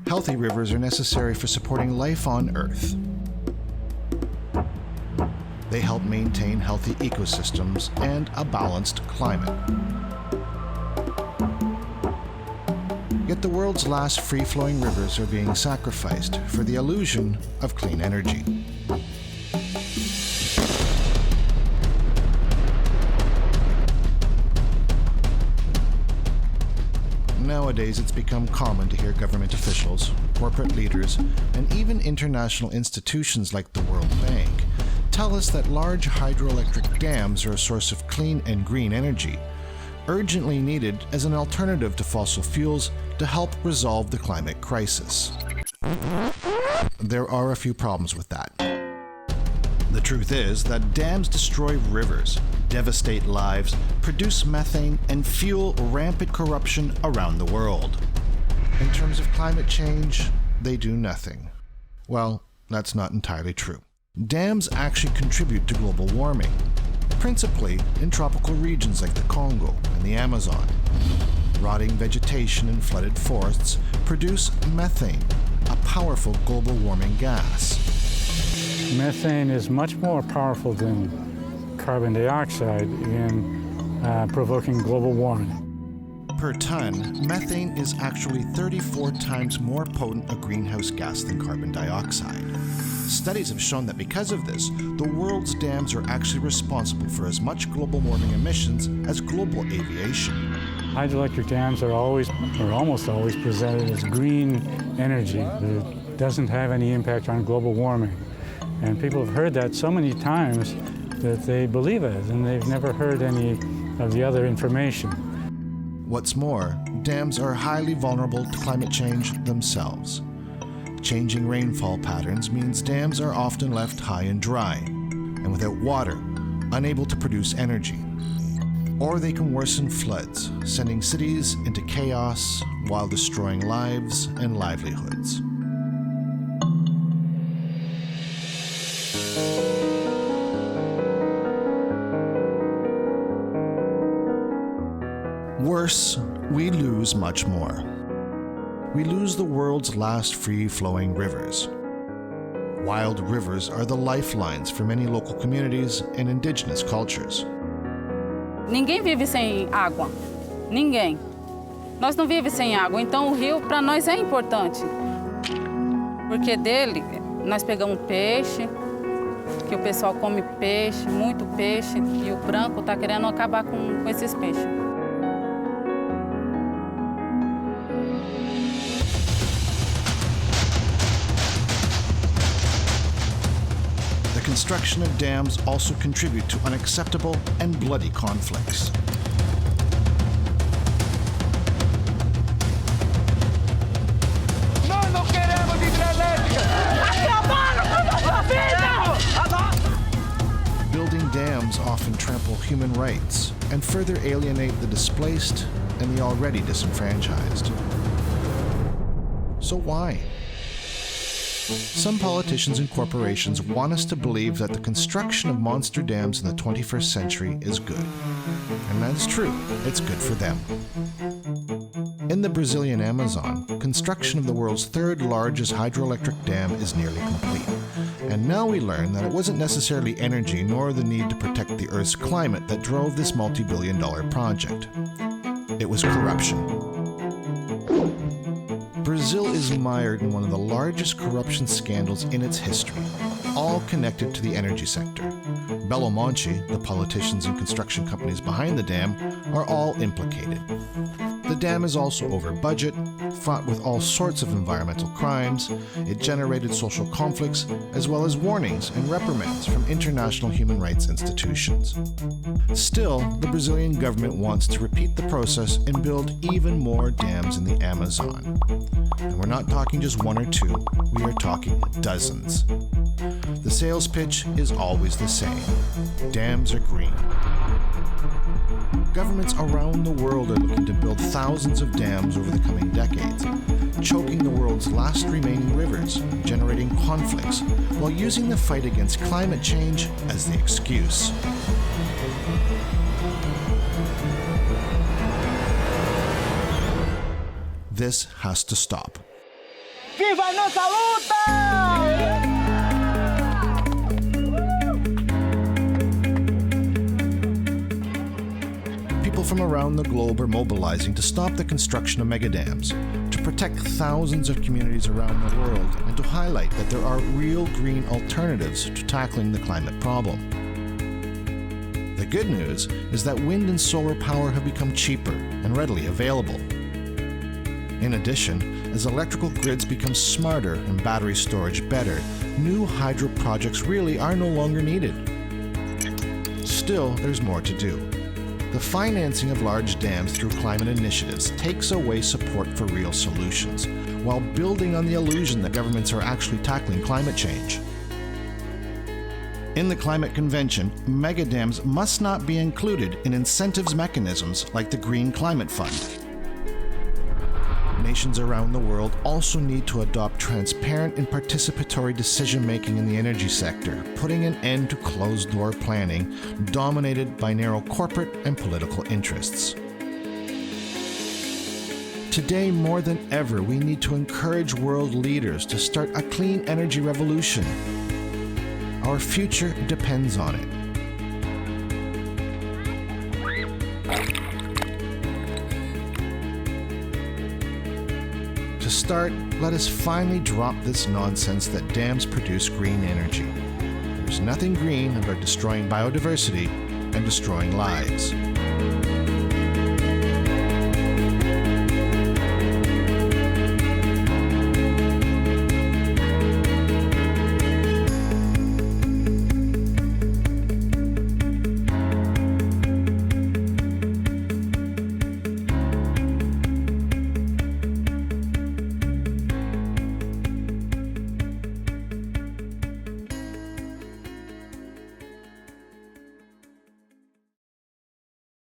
Healthy rivers are necessary for supporting life on Earth. They help maintain healthy ecosystems and a balanced climate. Yet the world's last free-flowing rivers are being sacrificed for the illusion of clean energy. Nowadays, it's become common to hear government officials, corporate leaders, and even international institutions like the World Bank tell us that large hydroelectric dams are a source of clean and green energy, urgently needed as an alternative to fossil fuels to help resolve the climate crisis. There are a few problems with that. The truth is that dams destroy rivers, devastate lives, produce methane, and fuel rampant corruption around the world. In terms of climate change, they do nothing. Well, that's not entirely true. Dams actually contribute to global warming, principally in tropical regions like the Congo and the Amazon. Rotting vegetation and flooded forests produce methane, a powerful global warming gas. Methane is much more powerful than carbon dioxide in provoking global warming. Per ton, methane is actually 34 times more potent a greenhouse gas than carbon dioxide. Studies have shown that because of this, the world's dams are actually responsible for as much global warming emissions as global aviation. Hydroelectric dams are always, or almost always, presented as green energy that doesn't have any impact on global warming. And people have heard that so many times that they believe it, and they've never heard any of the other information. What's more, dams are highly vulnerable to climate change themselves. Changing rainfall patterns means dams are often left high and dry, and without water, unable to produce energy. Or they can worsen floods, sending cities into chaos while destroying lives and livelihoods. Worse, we lose much more. We lose the world's last free-flowing rivers. Wild rivers are the lifelines for many local communities and indigenous cultures. Ninguém vive sem água. Ninguém. Nós não vivemos sem água, então o rio para nós é importante. Porque dele nós pegamos peixe, que o pessoal come peixe, muito peixe, e o branco está querendo acabar com esses peixes. The construction of dams also contribute to unacceptable and bloody conflicts. Nós não queremos hidrelétrica! Acabaram com a nossa vida! Building dams often trample human rights and further alienate the displaced and the already disenfranchised. So why? Some politicians and corporations want us to believe that the construction of monster dams in the 21st century is good. And that's true, it's good for them. In the Brazilian Amazon, construction of the world's third largest hydroelectric dam is nearly complete. And now we learn that it wasn't necessarily energy nor the need to protect the Earth's climate that drove this multi-billion-dollar project. It was corruption. Brazil is mired in one of the largest corruption scandals in its history, all connected to the energy sector. Belo Monte, the politicians and construction companies behind the dam, are all implicated. The dam is also over budget, fraught with all sorts of environmental crimes. It generated social conflicts, as well as warnings and reprimands from international human rights institutions. Still, the Brazilian government wants to repeat the process and build even more dams in the Amazon. And we're not talking just one or two, we are talking dozens. The sales pitch is always the same. Dams are green. Governments around the world are looking to build thousands of dams over the coming decades, choking the world's last remaining rivers, generating conflicts, while using the fight against climate change as the excuse. This has to stop. Viva a nossa luta! People from around the globe are mobilizing to stop the construction of megadams, to protect thousands of communities around the world, and to highlight that there are real green alternatives to tackling the climate problem. The good news is that wind and solar power have become cheaper and readily available. In addition, as electrical grids become smarter and battery storage better, new hydro projects really are no longer needed. Still, there's more to do. The financing of large dams through climate initiatives takes away support for real solutions, while building on the illusion that governments are actually tackling climate change. In the Climate Convention, megadams must not be included in incentives mechanisms like the Green Climate Fund. Nations around the world also need to adopt transparent and participatory decision-making in the energy sector, putting an end to closed-door planning dominated by narrow corporate and political interests. Today, more than ever, we need to encourage world leaders to start a clean energy revolution. Our future depends on it. To start, let us finally drop this nonsense that dams produce green energy. There's nothing green about destroying biodiversity and destroying lives.